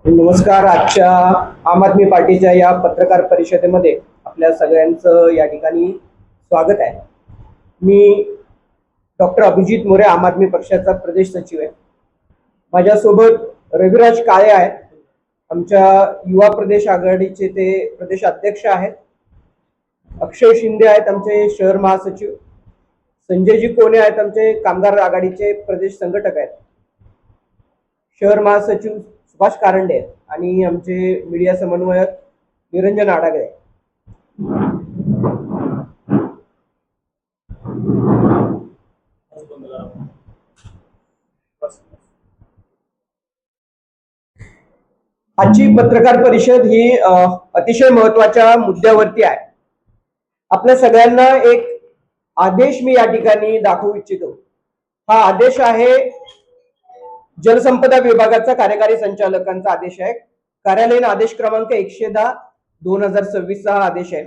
नमस्कार. आजच्या आम आदमी पार्टीच्या या पत्रकार परिषदेमध्ये आपल्या सगळ्यांचं या ठिकाणी स्वागत आहे. मी डॉक्टर अभिजित मोरे, आम आदमी पक्षाचा प्रदेश सचिव आहे. माझ्यासोबत रविराज काळे आहेत, आमच्या युवा प्रदेश आघाडीचे ते प्रदेश अध्यक्ष आहेत. अक्षय शिंदे आहेत, आमचे शहर महासचिव. संजयजी कोणे आहेत, आमचे कामगार आघाडीचे प्रदेश संघटक आहेत. शहर महासचिव सुभाष कारंडे आहेत आणि आमचे मीडिया समन्वयक निरंजन आडागळे. आजची पत्रकार परिषद ही अतिशय महत्वाच्या मुद्द्यावरती आहे. आपल्या सगळ्यांना एक आदेश मी या ठिकाणी दाखवू इच्छितो. हा आदेश आहे जलसंपदा विभागाचा कार्यकारी संचालकांचा आदेश आहे. कार्यालयीन आदेश क्रमांक 110/2026 हा आदेश आहे.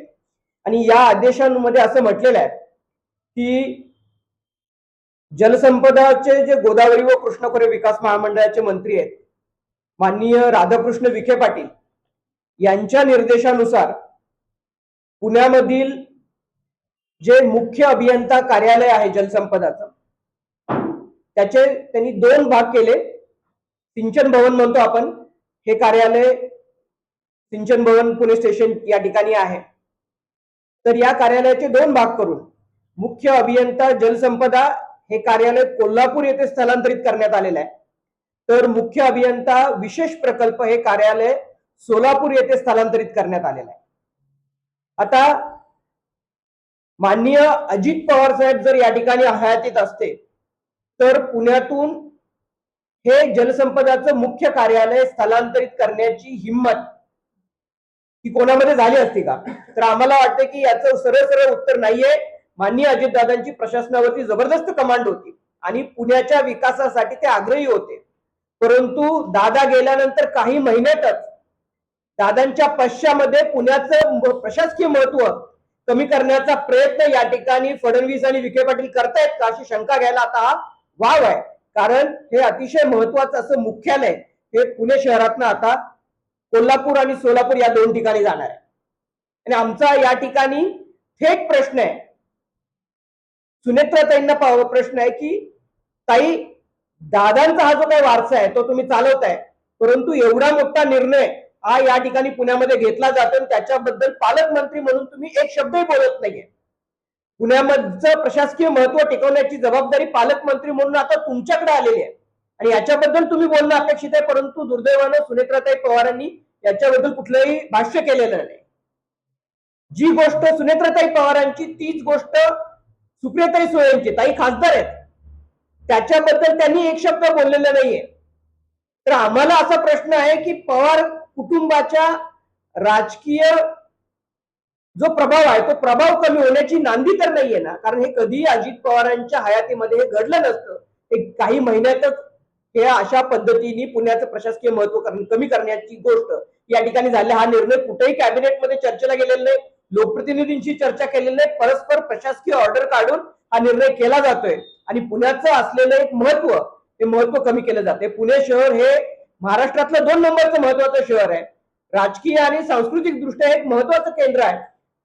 आणि या आदेशांमध्ये असं म्हटलेलं आहे की जलसंपदाचे जे गोदावरी व कृष्णखोरे विकास महामंडळाचे मंत्री आहेत माननीय राधाकृष्ण विखे पाटील यांच्या निर्देशानुसार पुण्यामधील जे मुख्य अभियंता कार्यालय आहे जलसंपदाचं, त्याचे त्यांनी 2 भाग केले. सिंचन भवन म्हणतो आपण, हे कार्यालय सिंचन भवन पुणे स्टेशन या ठिकाणी आहे. तर या कार्यालयाचे 2 भाग करून मुख्य अभियंता जलसंपदा हे कार्यालय कोल्हापूर येथे स्थलांतरित करण्यात आलेलं आहे. तर मुख्य अभियंता विशेष प्रकल्प हे कार्यालय सोलापूर येथे स्थलांतरित करण्यात आलेलं आहे. आता माननीय अजित पवार साहेब जर या ठिकाणी हयातीत असते तर पुण्यातून हे जलसंपदाचं मुख्य कार्यालय स्थलांतरित करण्याची हिम्मत ही कोणामध्ये झाली असती का? तर आम्हाला वाटतं की याचं सरळ सरळ उत्तर नाहीये. माननीय अजितदादांची प्रशासनावरती जबरदस्त कमांड होती आणि पुण्याच्या विकासासाठी ते आग्रही होते. परंतु दादा गेल्यानंतर काही महिन्यातच दादांच्या पश्चामध्ये पुण्याचं प्रशासकीय महत्व कमी करण्याचा प्रयत्न या ठिकाणी फडणवीस आणि विखे पाटील करतायत का अशी शंका घ्यायला आता हा वाव आहे. कारण हे अतिशय महत्वाचं असं मुख्यालय हे पुणे शहरातनं आता कोल्हापूर आणि सोलापूर या 2 ठिकाणी जाणार आहे. आणि आमचा या ठिकाणी थेट प्रश्न आहे, सुनेत्राताईंना प्रश्न आहे की ताई, दादांचा हा जो काही वारसा आहे तो तुम्ही चालवताय, परंतु एवढा मोठा निर्णय हा या ठिकाणी पुण्यामध्ये घेतला जातो आणि त्याच्याबद्दल पालकमंत्री म्हणून तुम्ही एक शब्दही बोलत नाहीये. पुण्यामधचं प्रशासकीय महत्व टिकवण्याची जबाबदारी पालकमंत्री म्हणून आता तुमच्याकडे आलेली आहे आणि याच्याबद्दल तुम्ही बोलणं अपेक्षित आहे. परंतु दुर्दैवानं सुनेत्राताई पवारांनी याच्याबद्दल कुठलंही भाष्य केलेलं नाही. जी गोष्ट सुनेत्राताई पवारांची तीच गोष्ट सुप्रियाताई सुळेंची, ताई खासदार आहेत, त्याच्याबद्दल त्यांनी एक शब्द बोललेला नाहीये. तर आम्हाला असा प्रश्न आहे की पवार कुटुंबाच्या राजकीय जो प्रभाव आहे तो प्रभाव कमी होण्याची नांदी तर नाहीये ना? कारण हे कधी अजित पवारांच्या हयातीमध्ये हे घडलं नसतं. एक काही महिन्यातच हे अशा पद्धतीने पुण्याचं प्रशासकीय महत्व कमी करण्याची गोष्ट या ठिकाणी झाली. हा निर्णय कुठेही कॅबिनेटमध्ये चर्चेला गेलेला नाही, लोकप्रतिनिधींशी चर्चा केलेली नाही, परस्पर प्रशासकीय ऑर्डर काढून हा निर्णय केला जातोय आणि पुण्याचं असलेलं एक महत्व, हे महत्व कमी केलं जाते. पुणे शहर हे महाराष्ट्रातलं 2 नंबरचं महत्वाचं शहर आहे. राजकीय आणि सांस्कृतिक दृष्ट्या एक महत्वाचं केंद्र आहे,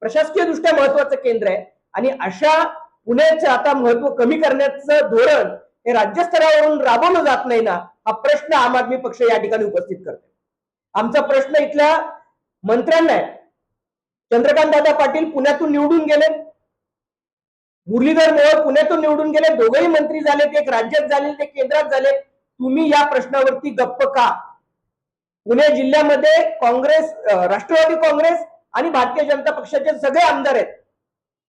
प्रशासकीय दृष्ट्या महत्वाचं केंद्र आहे. आणि अशा पुण्याचं आता महत्व कमी करण्याचं धोरण हे राज्यस्तरावरून राबवलं जात नाही ना, हा प्रश्न आम आदमी पक्ष या ठिकाणी उपस्थित करते. आमचा प्रश्न इथल्या मंत्र्यांना आहे. चंद्रकांत दादा पाटील पुण्यातून निवडून गेले, मुरलीधर मोहोळ पुण्यातून निवडून गेले, दोघेही मंत्री झाले, एक राज्यात झाले, ते केंद्रात झाले. तुम्ही या प्रश्नावरती गप्प का? पुणे जिल्ह्यामध्ये काँग्रेस, राष्ट्रवादी काँग्रेस आणि भारतीय जनता पक्षाचे सगळे आमदार आहेत,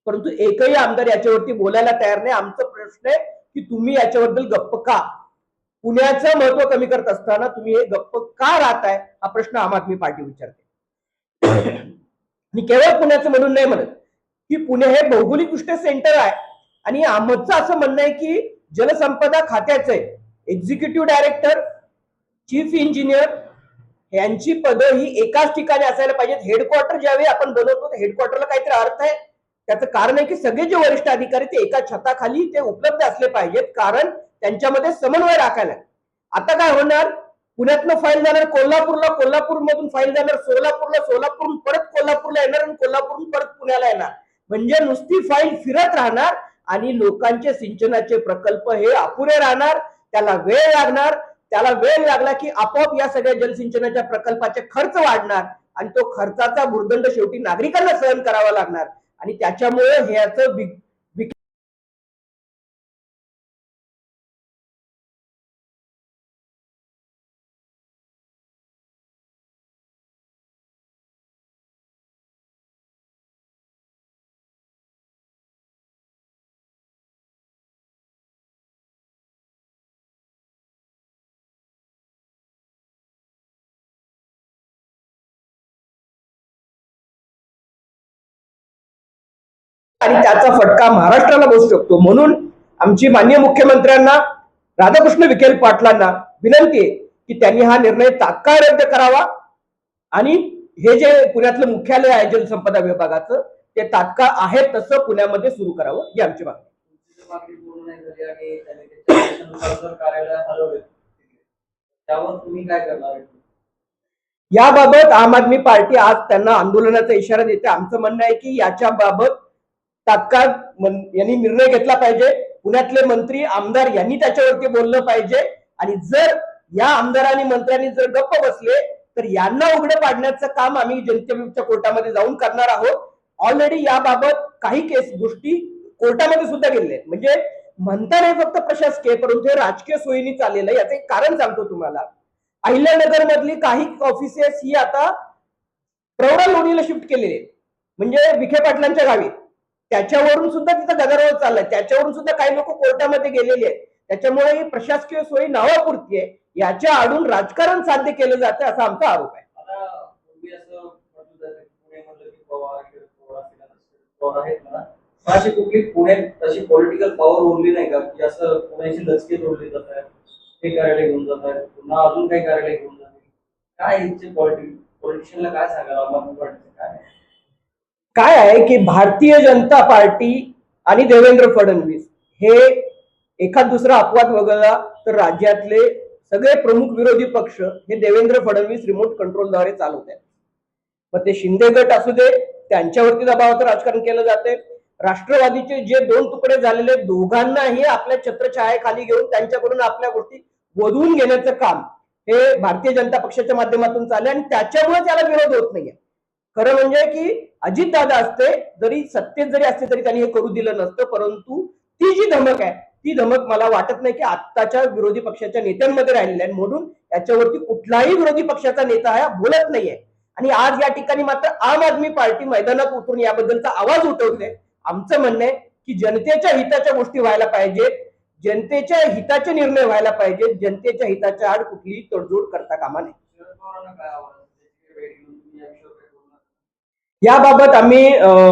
परंतु एकही आमदार याच्यावरती बोलायला तयार नाही. आमचा प्रश्न आहे की तुम्ही याच्याबद्दल गप्प का? पुण्याचं महत्व कमी करत असताना तुम्ही हे गप्प का राहताय हा प्रश्न आम आदमी पार्टी विचारते. मी केवळ पुण्याचं म्हणून नाही म्हणत की पुणे हे भौगोलिकदृष्ट्या सेंटर आहे आणि आमचं असं म्हणणं आहे की जलसंपदा खात्याचे एक्झिक्युटिव्ह डायरेक्टर, चीफ इंजिनियर यांची पदं ही एकाच ठिकाणी असायला पाहिजेत. हेडक्वार्टर ज्यावेळी आपण बनवतो हेडक्वार्टरला काहीतरी अर्थ आहे. त्याचं कारण आहे की सगळे जे वरिष्ठ अधिकारी ते एका छताखाली ते उपलब्ध असले पाहिजेत, कारण त्यांच्यामध्ये समन्वय राखायला. आता काय होणार, पुण्यातनं फाईल जाणार कोल्हापूरला, कोल्हापूरमधून फाईल जाणार सोलापूरला, सोलापूरहून परत कोल्हापूरला येणार आणि कोल्हापूरहून परत पुण्याला येणार. म्हणजे नुसती फाईल फिरत राहणार आणि लोकांचे सिंचनाचे प्रकल्प हे अपुरे राहणार. त्याला वेळ लागणार. त्याला वेळ लागला की आपोआप या सगळ्या जलसिंचनाच्या प्रकल्पाचे खर्च वाढणार आणि तो खर्चाचा भुर्दंड शेवटी नागरिकांना सहन करावा लागणार आणि त्याच्यामुळे ह्याचं आणि त्याचा फटका महाराष्ट्राला बसू शकतो. म्हणून आमची माननीय मुख्यमंत्र्यांना राधाकृष्ण विखे पाटलांना विनंती आहे की त्यांनी हा निर्णय तात्काळ रद्द करावा आणि हे जे पुण्यातलं मुख्यालय आहे जलसंपदा विभागाचं ते तात्काळ आहे तसं पुण्यामध्ये सुरू करावं ही आमची मागणी. याबाबत आम आदमी पार्टी आज त्यांना आंदोलनाचा इशारा देते. आमचं म्हणणं आहे की याच्या बाबत तात्काळ यांनी निर्णय घेतला पाहिजे. पुण्यातले मंत्री आमदार यांनी त्याच्यावरती बोललं पाहिजे आणि जर या आमदारांनी मंत्र्यांनी जर गप्प बसले तर यांना उघडं पाडण्याचं काम आम्ही जनतेच्या कोर्टामध्ये जाऊन करणार आहोत. ऑलरेडी याबाबत काही केस गोष्टी कोर्टामध्ये सुद्धा गेलेल्या आहेत. म्हणजे म्हणता नाही फक्त प्रशासकीय परंतु हे राजकीय सोयीने चाललेलं आहे. याचं एक कारण सांगतो तुम्हाला. अहिल्यानगर मधली काही ऑफिसेस ही आता प्रवरा लोणीला शिफ्ट केलेली आहेत म्हणजे विखे पाटलांच्या गावी. त्याच्यावरून सुद्धा तिथं गदारोळ चाललाय. त्याच्यावरून सुद्धा काही लोक कोर्टामध्ये गेलेले आहेत. त्याच्यामुळे ही प्रशासकीय सोयी नावापुरती आहे. याच्या आडून राजकारण साध्य केलं जातं असा आमचा आरोप आहे. अशी कुठली पुण्यात तशी पॉलिटिकल पॉवर उरली नाही का की असं पुण्याची लचके तोडली जात आहे, हे कार्यालय घेऊन जात आहे, पुन्हा अजून काही कार्यालय घेऊन जाते. काय हिचे पॉलिटिशियनला काय सांगायला आम्हाला काय आहे की भारतीय जनता पार्टी आणि देवेंद्र फडणवीस हे एखाद दुसरा अपवाद वगळला तर राज्यातले सगळे प्रमुख विरोधी पक्ष हे देवेंद्र फडणवीस रिमोट कंट्रोलद्वारे चालवत आहेत. मग ते शिंदे गट असू दे त्यांच्यावरती दबावाचं राजकारण केलं जाते. राष्ट्रवादीचे जे दोन तुकडे झालेले दोघांनाही आपल्या छत्रछायाखाली घेऊन त्यांच्याकडून आपल्या गोष्टी वधवून घेण्याचं काम हे भारतीय जनता पक्षाच्या माध्यमातून चालले आणि त्याच्यामुळे त्याला विरोध होत नाहीये. खरं म्हणजे की अजितदादा असते जरी सत्तेत जरी असते तरी त्यांनी हे करू दिलं नसतं. परंतु ती जी धमक आहे ती धमक मला वाटत नाही की आत्ताच्या विरोधी पक्षाच्या नेत्यांमध्ये राहिलेली आहे. म्हणून याच्यावरती कुठलाही विरोधी पक्षाचा नेता हा बोलत नाहीये आणि आज या ठिकाणी मात्र आम आदमी पार्टी मैदानात उतरून याबद्दलचा आवाज उठवते. आमचं म्हणणं आहे की जनतेच्या हिताच्या गोष्टी व्हायला पाहिजेत. जनतेच्या हिताचे निर्णय व्हायला पाहिजेत. जनतेच्या हिताच्या आड कुठलीही तडजोड करता कामा नये. याबाबत आम्ही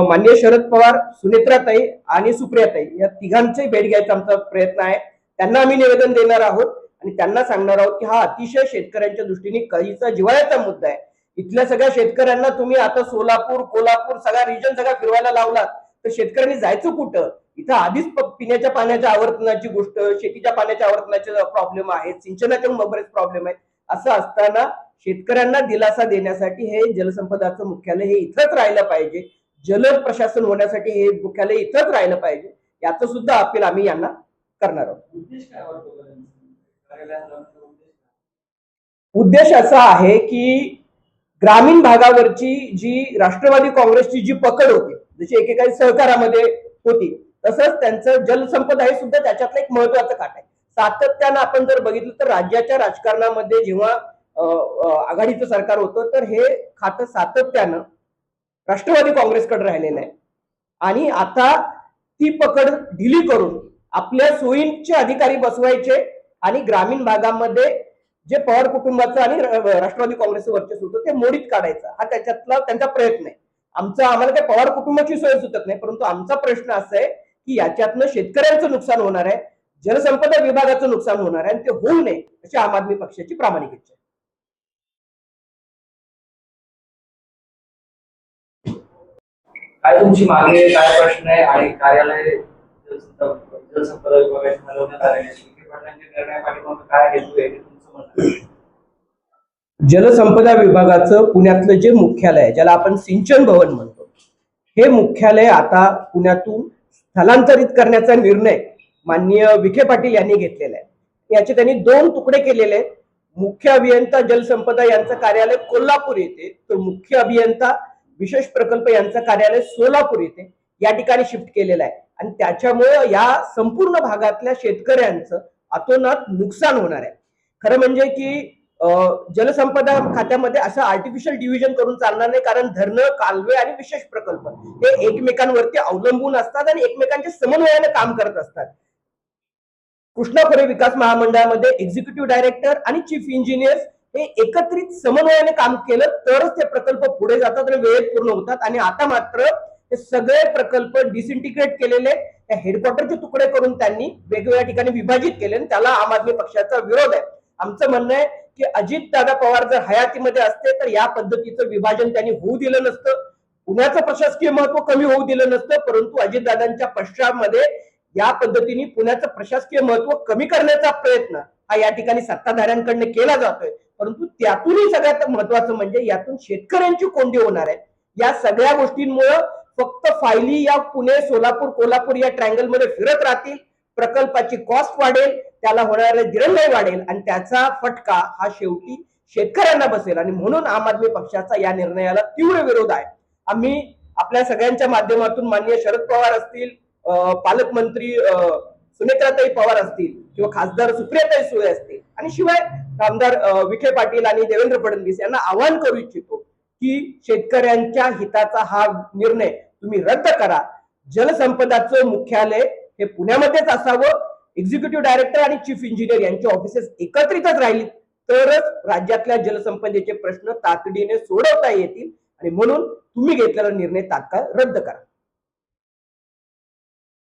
माननीय शरद पवार, सुनेत्राताई आणि सुप्रियाताई या तिघांचे भेट घ्यायचा आमचा प्रयत्न आहे. त्यांना आम्ही निवेदन देणार आहोत आणि त्यांना सांगणार आहोत की हा अतिशय शेतकऱ्यांच्या दृष्टीने कळीचा जिव्हाळ्याचा मुद्दा आहे. इथल्या सगळ्या शेतकऱ्यांना तुम्ही आता सोलापूर, कोल्हापूर सगळा रिजन सगळा फिरवायला लावलात तर शेतकऱ्यांनी जायचं कुठं? इथं आधीच पिण्याच्या पाण्याच्या आवर्तनाची गोष्ट, शेतीच्या पाण्याच्या आवर्तनाचे प्रॉब्लेम आहेत, सिंचनाचे बरेच प्रॉब्लेम आहेत. असं असताना शेतकऱ्यांना दिलासा देण्यासाठी हे जलसंपदाचं मुख्यालय हे इथंच राहिलं पाहिजे. जल प्रशासन होण्यासाठी हे मुख्यालय इथंच राहिलं पाहिजे. याचं सुद्धा अपील आम्ही यांना करणार आहोत. उद्देश असा आहे की ग्रामीण भागावरची जी राष्ट्रवादी काँग्रेसची जी पकड होती जशी एकेकाळी सहकारामध्ये होती तसंच त्यांचं जलसंपदा हे सुद्धा त्याच्यातलं एक महत्वाचं खात आहे. सातत्यानं आपण जर बघितलं तर राज्याच्या राजकारणामध्ये जेव्हा आघाडीचं सरकार होतं तर हे खातं सातत्यानं राष्ट्रवादी काँग्रेसकडे राहिलेलं आहे आणि आता ती पकड ढिली करून आपल्या सोयींचे अधिकारी बसवायचे आणि ग्रामीण भागामध्ये जे पवार कुटुंबाचं आणि राष्ट्रवादी काँग्रेसचं वर्चस्व होतं ते मोडीत काढायचं हा त्याच्यातला त्यांचा प्रयत्न आहे. आम्हाला काही पवार कुटुंबाची सोय सुचत नाही परंतु आमचा प्रश्न असा आहे की याच्यातनं शेतकऱ्यांचं नुकसान होणार आहे, जलसंपदा विभागाचं नुकसान होणार आहे आणि ते होऊ नये अशी आम आदमी पक्षाची प्रामाणिक इच्छा आहे. काय तुमची मागणी काय प्रश्न आहे आणि कार्यालय जलसंपदा विभागाचे हलवण्यात आलेले निर्णय पाठीमागे काय हेतू आहे तुमचं म्हणणं? जलसंपदा विभागाचं पुण्यातलं जे मुख्यालय आहे, ज्याला आपण सिंचन भवन म्हणतो, हे मुख्यालय आता पुण्यातून स्थलांतरित करण्याचा निर्णय माननीय विखे पाटील यांनी घेतलेला आहे. याचे त्यांनी 2 तुकडे केलेले आहेत. मुख्य अभियंता जलसंपदा यांचं कार्यालय कोल्हापूर येथे, तर मुख्य अभियंता विशेष प्रकल्प यांचं कार्यालय सोलापूर येथे या ठिकाणी शिफ्ट केलेलं आहे. आणि त्याच्यामुळे या संपूर्ण भागातल्या शेतकऱ्यांचं अतोनात नुकसान होणार आहे. खरं म्हणजे की जलसंपदा खात्यामध्ये असं आर्टिफिशियल डिव्हिजन करून चालणार नाही, कारण धरणं, कालवे आणि विशेष प्रकल्प हे एकमेकांवरती अवलंबून असतात आणि एकमेकांच्या समन्वयाने काम करत असतात. कृष्णा खोरे विकास महामंडळामध्ये एक्झिक्युटिव्ह डायरेक्टर आणि चीफ इंजिनियर हे एकत्रित समन्वयाने काम केलं तरच ते प्रकल्प पुढे जातात आणि वेळेत पूर्ण होतात. आणि आता मात्र हे सगळे प्रकल्प डिसइंटिग्रेट केलेले, त्या हेडक्वार्टरचे तुकडे करून त्यांनी वेगवेगळ्या ठिकाणी विभाजित केले आणि त्याला आम आदमी पक्षाचा विरोध आहे. आमचं म्हणणं आहे की अजितदादा पवार जर हयातीमध्ये असते तर या पद्धतीचं विभाजन त्यांनी होऊ दिलं नसतं, पुण्याचं प्रशासकीय महत्व कमी होऊ दिलं नसतं, परंतु अजितदादांच्या पश्चामध्ये या पद्धतीने पुण्याचं प्रशासकीय महत्व कमी करण्याचा प्रयत्न हा या ठिकाणी सत्ताधाऱ्यांकडनं केला जातोय. परंतु त्यातूनही सगळ्यात महत्वाचं म्हणजे यातून शेतकऱ्यांची कोंडी होणार आहे. या सगळ्या गोष्टींमुळे फक्त फायली या पुणे, सोलापूर, कोल्हापूर या ट्रँगल मध्ये फिरत राहतील, प्रकल्पाची कॉस्ट वाढेल, त्याला होणारे दिरंगाई वाढेल आणि त्याचा फटका हा शेवटी शेतकऱ्यांना बसेल. आणि म्हणून आम आदमी पक्षाचा या निर्णयाला तीव्र विरोध आहे. आम्ही आपल्या सगळ्यांच्या माध्यमातून माननीय शरद पवार असतील, पालकमंत्री सुनेत्राताई पवार असतील किंवा खासदार सुप्रियाताई सुळे असतील आणि शिवाय आमदार विखे पाटील आणि देवेंद्र फडणवीस यांना आवाहन करू इच्छितो की शेतकऱ्यांच्या हिताचा हा निर्णय तुम्ही रद्द करा. जलसंपदाचं मुख्यालय हे पुण्यामध्येच असावं, एक्झिक्युटिव्ह डायरेक्टर आणि चीफ इंजिनियर यांची ऑफिसेस एकत्रितच राहिली तरच राज्यातल्या जलसंपदेचे प्रश्न तातडीने सोडवता येतील. आणि म्हणून तुम्ही घेतलेला निर्णय तात्काळ रद्द करा.